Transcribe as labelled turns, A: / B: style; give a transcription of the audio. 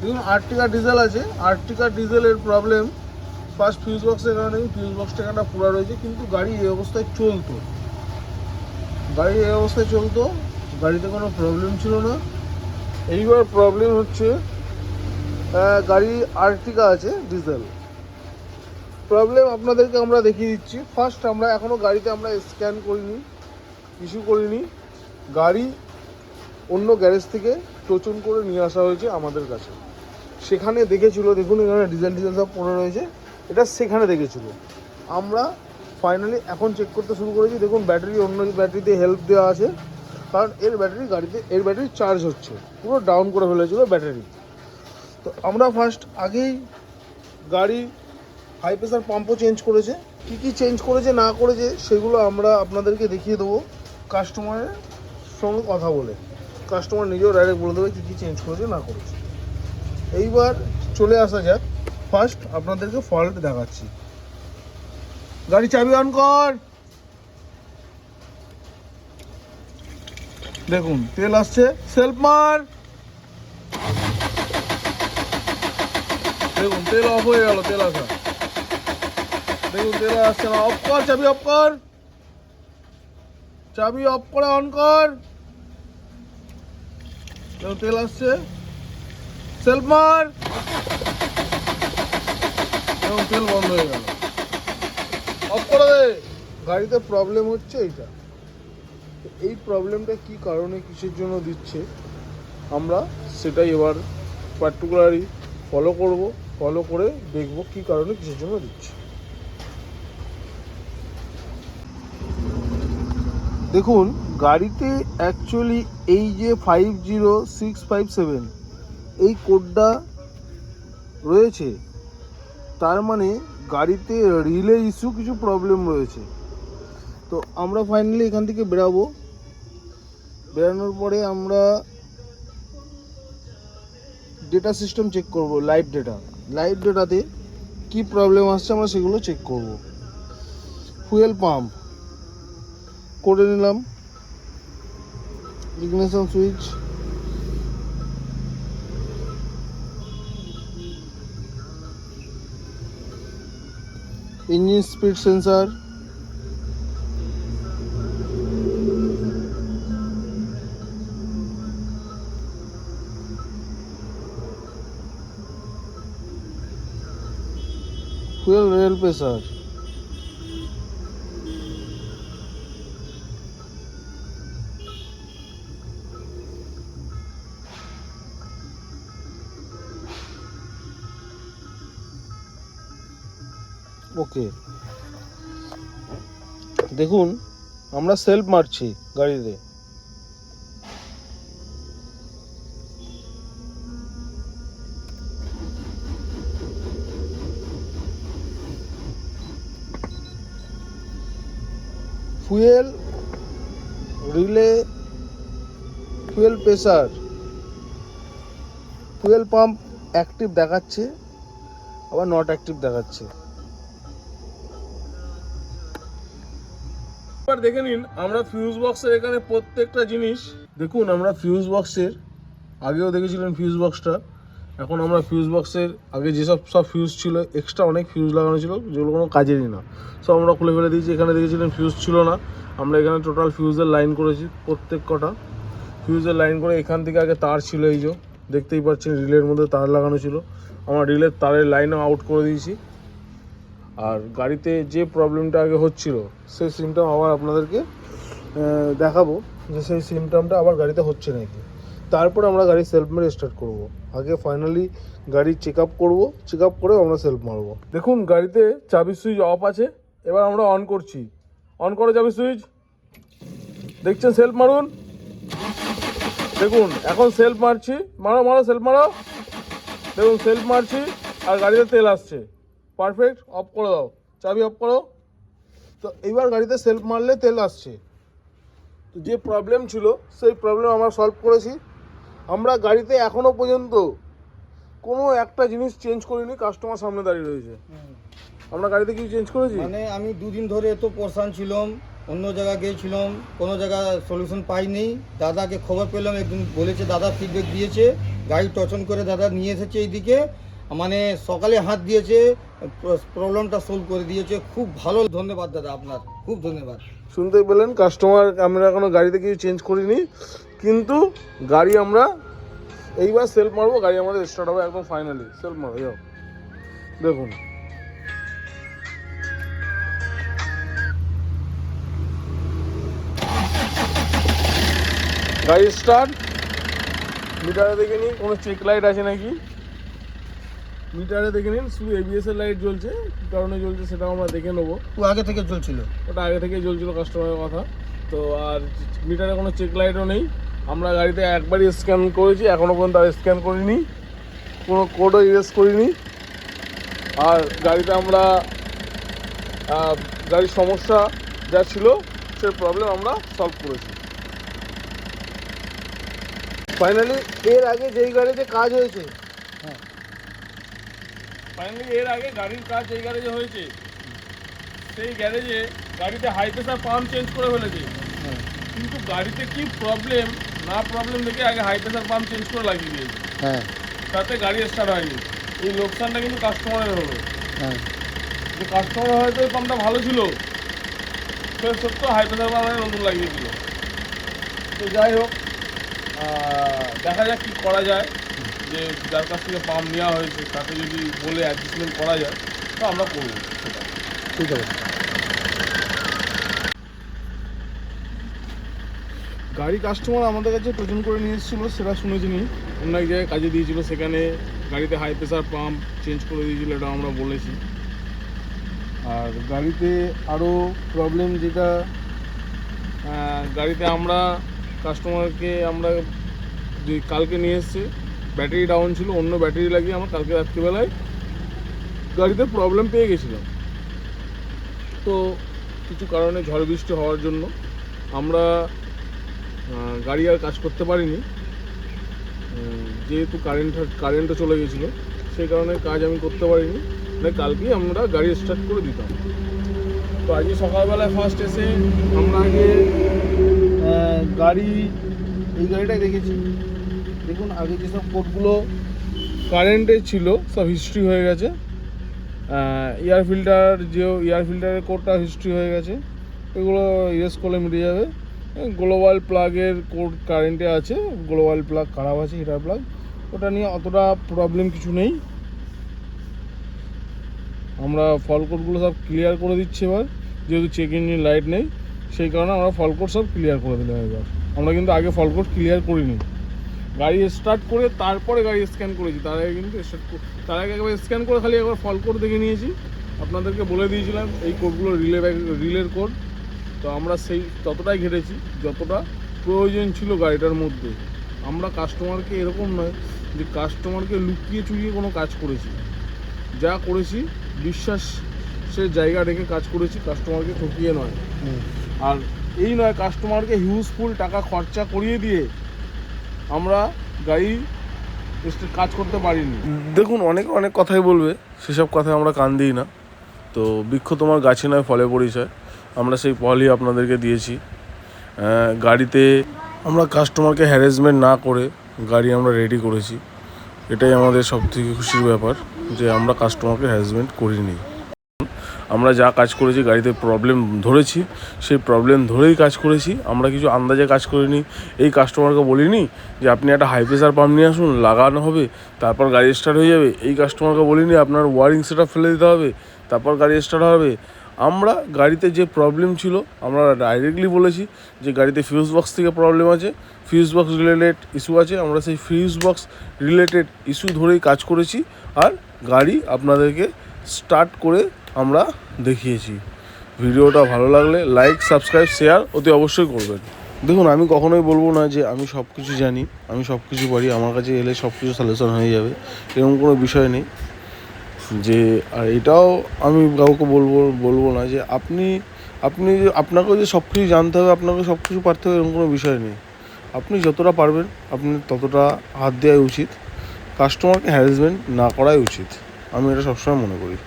A: দেখুন আর্টিকা ডিজেল আছে, আর্টিকা ডিজেলের প্রবলেম। ফার্স্ট ফিউজ বক্সের কারণে ফিউজ বক্সটা এখানটা পুরো রয়েছে, কিন্তু গাড়ি এই অবস্থায় চলতো, গাড়িতে কোনো প্রবলেম ছিল না। এইবার প্রবলেম হচ্ছে গাড়ি আর্টিকা আছে ডিজেল, প্রবলেম আপনাদেরকে আমরা দেখিয়ে দিচ্ছি। ফার্স্ট আমরা এখনও গাড়িতে আমরা স্ক্যান করিনি, ইস্যু করিনি, গাড়ি অন্য গ্যারেজ থেকে টোচন করে নিয়ে আসা হয়েছে আমাদের কাছে। সেখানে দেখেছিল, দেখুন এখানে ডিজেল সব পড়ে রয়েছে, এটা সেখানে দেখেছিল। আমরা ফাইনালি এখন চেক করতে শুরু করেছি। দেখুন ব্যাটারি অন্য ব্যাটারিতে হেল্প দেওয়া আছে, কারণ এর ব্যাটারি চার্জ হচ্ছে, পুরো ডাউন করে ফেলেছিল ব্যাটারি। তো আমরা ফার্স্ট আগেই গাড়ি হাই প্রেশার পাম্পও চেঞ্জ করেছে, কী চেঞ্জ করেছে না করেছে সেগুলো আমরা আপনাদেরকে দেখিয়ে দেবো কাস্টমারের সঙ্গে কথা বলে। কাস্টমার নিজেও ডাইরেক্ট বলে দেবে কী চেঞ্জ করেছে না করেছে। এইবার চলে আসা যাক, ফার্স্ট আপনাদেরকে ফল্ট দেখাচ্ছি। গাড়ি চাবি অন কর। দেখুন তেল আসছে, সেলফ মার। দেখুন তেল অফ হয়ে গেল, তেল আসা। দেখুন তেল আসছে না, অফ কর, চাবি অফ কর, চাবি অফ করে অন কর। দেখুন তেল আসছে, সেলফ মার। দেখুন তেল বন্ধ হয়ে গেল, অফ করে দে। গাড়িতে প্রবলেম হচ্ছে এইটা। এই প্রবলেমটা কি কারণে কিসের জন্য দিচ্ছে আমরা সেটাই এবার পার্টিকুলারলি ফলো করে দেখব কি কারণে কিসের জন্য দিচ্ছে। দেখুন গাড়িতে অ্যাকচুয়ালি এই যে 50657 এই কোডটা রয়েছে, তার মানে গাড়িতে রিলে ইস্যু কিছু প্রবলেম রয়েছে। তো আমরা ফাইনালি এখান থেকে বেরানোর পরে আমরা ডেটা সিস্টেম চেক করব, লাইভ ডেটাতে কি প্রবলেম আসছে আমরা সেগুলো চেক করব। ফুয়েল পাম্প করে নিলাম, ignition switch, engine speed sensor, fuel rail pressure. Okay, দেখুন আমরা সেলফ মারছি গাড়িতে, fuel relay, fuel pressure, fuel pump active দেখাচ্ছে, আবার নট অ্যাক্টিভ দেখাচ্ছে। এবার দেখে নিন আমরা ফিউজ বক্সের এখানে প্রত্যেকটা জিনিস। দেখুন আমরা ফিউজ বক্সের আগেও দেখেছিলেন ফিউজ বক্সটা, এখন আমরা ফিউজ বক্সের আগে যেসব ফিউজ ছিল, এক্সট্রা অনেক ফিউজ লাগানো ছিল যেগুলো কোনো কাজেরই না, সব আমরা খুলে ফেলে দিয়েছি। এখানে দেখেছিলেন ফিউজ ছিল না, আমরা এখানে টোটাল ফিউজের লাইন করেছি, প্রত্যেক কটা ফিউজের লাইন করে। এখান থেকে আগে তার ছিল, এই যে দেখতেই পাচ্ছেন রিলের মধ্যে তার লাগানো ছিল, আমরা রিলের তারের লাইনও আউট করে দিয়েছি। আর গাড়িতে যে প্রবলেমটা আগে হচ্ছিল সেই সিমটম আবার আপনাদেরকে দেখাবো যে সেই সিমটমটা আবার গাড়িতে হচ্ছে নাকি। তারপর আমরা গাড়ি সেলফ মেরে স্টার্ট করব। আগে ফাইনালি গাড়ি চেক আপ করবো, চেক আপ করে আমরা সেলফ মারবো। দেখুন গাড়িতে চাবি সুইচ অফ আছে, এবার আমরা অন করছি। অন করে চাবি সুইচ, দেখছেন সেলফ মারুন। দেখুন এখন সেলফ মারছি, মারো সেলফ মারো। দেখুন সেলফ মারছি আর গাড়িতে তেল আসছে, পারফেক্ট। অফ করে দাও, চাবি অফ করো। তো এইবার গাড়িতে সেলফ মারলে তেল আসছে। তো যে প্রবলেম ছিল সেই প্রবলেম আমরা সলভ করেছি। আমরা গাড়িতে এখনও পর্যন্ত কোনো একটা জিনিস চেঞ্জ করিনি, কাস্টমার সামনে দাঁড়িয়ে রয়েছে। আমরা গাড়িতে কিছু চেঞ্জ করেছি
B: মানে আমি দুদিন ধরে এত পরেশান ছিলাম, অন্য জায়গা গিয়েছিলাম, কোনো জায়গা সলিউশন পাইনি। দাদাকে খবর পেলাম, একদিন বলেছে দাদা ফিডব্যাক দিয়েছে, গাড়ি টচন করে দাদা নিয়ে এসেছে এইদিকে, মানে সকালে হাত দিয়েছে, প্রবলেমটা সলভ করে দিয়েছে। খুব ভালো, ধন্যবাদ দাদা, আপনার খুব ধন্যবাদ।
A: শুনতে পেলেন, কাস্টমার আমরা এখনো গাড়িতে কিছু চেঞ্জ করিনি, কিন্তু গাড়ি আমরা এইবার সেলফ মারবো, গাড়ি আমাদের স্টার্ট হবে একদম ফাইনালি। সেলফ মারো, যাও দেখুন। গাড়ি স্টার্ট। মিটারে দেখে নিন কোনো চেক লাইট আছে নাকি, মিটারে দেখে নিন শুধু এবিএস এর লাইট জ্বলছে, কী কারণে জ্বলছে সেটাও আমরা দেখে নেবো।
B: ও আগে থেকে চলছিল,
A: ওটা আগে থেকেই জ্বলছিল, কাস্টমারের কথা তো। আর মিটারে কোনো চেক লাইটও নেই। আমরা গাড়িতে একবারই স্ক্যান করেছি, এখনও পর্যন্ত আর স্ক্যান করিনি, কোনো কোডও ইউজ করিনি। আর গাড়িতে আমরা গাড়ির সমস্যা যা ছিল সে প্রবলেম আমরা সলভ করেছি ফাইনালি। এর আগে যেই গাড়িতে কাজ হয়েছে,
B: হ্যাঁ
A: ফাইনালি এর আগে গাড়ির কাজ যেই গ্যারেজে হয়েছে, সেই গ্যারেজে গাড়িতে হাই প্রেসার পাম্প চেঞ্জ করে ফেলেছে,
B: হ্যাঁ
A: কিন্তু গাড়িতে কি প্রবলেম না প্রবলেম দেখে আগে হাই প্রেসার পাম্প চেঞ্জ করে লাগিয়ে দিয়েছে,
B: হ্যাঁ
A: তাতে গাড়ি স্টার্ট হয়নি। এই লোকসানটা কিন্তু কাস্টমারের হলো।
B: হ্যাঁ
A: যে কাস্টমার হয়তো এই পাম্পটা ভালো ছিল, সে সত্য হাই প্রেসার পাম্প নতুন লাগিয়ে দিল। তো যাই হোক, দেখা যাক কী করা যায়, যে যার কাছ থেকে পাম্প নেওয়া হয়েছে তাকে যদি বলে অ্যাডজাস্টমেন্ট করা যায় তো আমরা করবো সেটা।
B: ঠিক আছে।
A: গাড়ি কাস্টমার আমাদের কাছে টোজন করে নিয়ে এসেছিলো, সেটা শুনেছি নি, অন্য এক জায়গায় কাজে দিয়েছিল, সেখানে গাড়িতে হাই প্রেসার পাম্প চেঞ্জ করে দিয়েছিলো, এটা আমরা বলেছি। আর গাড়িতে আরও প্রবলেম যেটা, গাড়িতে আমরা কাস্টমারকে আমরা যে কালকে নিয়ে এসছে, ব্যাটারি ডাউন ছিল, অন্য ব্যাটারি লাগিয়ে আমরা কালকে রাত্রিবেলায় গাড়িতে প্রবলেম পেয়ে গেছিলাম। তো কিছু কারণে ঝড় বৃষ্টি হওয়ার জন্য আমরা গাড়ি আর কাজ করতে পারিনি, যেহেতু কারেন্টও চলে গেছিলো, সেই কারণে কাজ আমি করতে পারিনি। কালকেই আমরা গাড়ি স্টার্ট করে দিতাম। তো আজকে সকালবেলায় ফার্স্ট এসে আমরা আগে গাড়ি, এই গাড়িটাই দেখেছি। দেখুন আগে যেসব কোডগুলো কারেন্টে ছিল সব হিস্ট্রি হয়ে গেছে, এয়ার ফিল্টারের কোডটা হিস্ট্রি হয়ে গেছে, এগুলো ইরেজ করলে মিটে যাবে। গ্লোবাল প্লাগের কোড কারেন্টে আছে, গ্লোবাল প্লাগ খারাপ আছে, হিটার প্লাগ, ওটা নিয়ে অতটা প্রবলেম কিছু নেই। আমরা ফল কোডগুলো সব ক্লিয়ার করে দিচ্ছি এবার, যেহেতু চেক ইঞ্জিন লাইট নেই, সেই কারণে আমরা ফল কোড সব ক্লিয়ার করে দিলাম এবার। আমরা কিন্তু আগে ফল কোড ক্লিয়ার করিনি, গাড়ি স্টার্ট করে তারপরে গাড়ি স্ক্যান করেছি, তার আগে কিন্তু তার আগে একবার স্ক্যান করে খালি একবার ফল কোড দেখে নিয়েছি। আপনাদেরকে বলে দিয়েছিলাম এই কোডগুলো রিলের কোড, তো আমরা সেই ততটাই ঘেটেছি যতটা প্রয়োজন ছিল গাড়িটার মধ্যে। আমরা কাস্টমারকে এরকম নয় যে কাস্টমারকে লুকিয়ে চুরিয়ে কোনো কাজ করেছি, যা করেছি বিশ্বাসের জায়গা রেখে কাজ করেছি, কাস্টমারকে ঠকিয়ে নয়। আর এই নয় কাস্টমারকে হিউজফুল টাকা খরচা করিয়ে দিয়ে আমরা গাড়ি কাজ করতে পারিনি। দেখুন অনেক কথাই বলবে, সেসব কথায় আমরা কান দিই না। তো বৃক্ষ তোমার গাছে নয় ফলে পরিচয়, আমরা সেই ফলই আপনাদেরকে দিয়েছি। গাড়িতে আমরা কাস্টমারকে হ্যারাসমেন্ট না করে গাড়ি আমরা রেডি করেছি, এটাই আমাদের সবথেকে খুশির ব্যাপার, যে আমরা কাস্টমারকে হ্যারাসমেন্ট করিনি। আমরা যা কাজ করেছি, গাড়িতে প্রবলেম ধরেছি সেই প্রবলেম ধরেই কাজ করেছি, আমরা কিছু আন্দাজে কাজ করিনি। এই কাস্টমারকে বলিনি যে আপনি একটা হাই প্রেসার পাম্প নিয়ে আসুন, লাগানো হবে তারপর গাড়ি স্টার্ট হয়ে যাবে। এই কাস্টমারকে বলিনি আপনার ওয়ারিং সেটআপ ফেলে দিতে হবে তারপর গাড়ি স্টার্ট হবে। আমরা গাড়িতে যে প্রবলেম ছিল আমরা ডাইরেক্টলি বলেছি যে গাড়িতে ফিউজ বক্স থেকে প্রবলেম আছে, ফিউজ বক্স রিলেটেড ইস্যু আছে, আমরা সেই ফিউজ বক্স রিলেটেড ইস্যু ধরেই কাজ করেছি। আর গাড়ি আপনাদেরকে স্টার্ট করে আমরা দেখিয়েছি। ভিডিওটা ভালো লাগলে লাইক, সাবস্ক্রাইব, শেয়ার অতি অবশ্যই করবেন। দেখুন আমি কখনোই বলবো না যে আমি সব কিছু জানি, আমি সব কিছু পারি, আমার কাছে এলে সব কিছু সলিউশন হয়ে যাবে, এরকম কোনো বিষয় নেই। যে আর এটাও আমি কাউকে বলবো না যে আপনি আপনাকেও যে সব কিছু জানতে হবে, আপনাকে সব কিছু পারতে হবে, এরকম কোনো বিষয় নেই। আপনি যতটা পারবেন আপনি ততটা হাত দেওয়াই উচিত, কাস্টমারকে হ্যারাসমেন্ট না করাই উচিত, আমি এটা সবসময় মনে করি।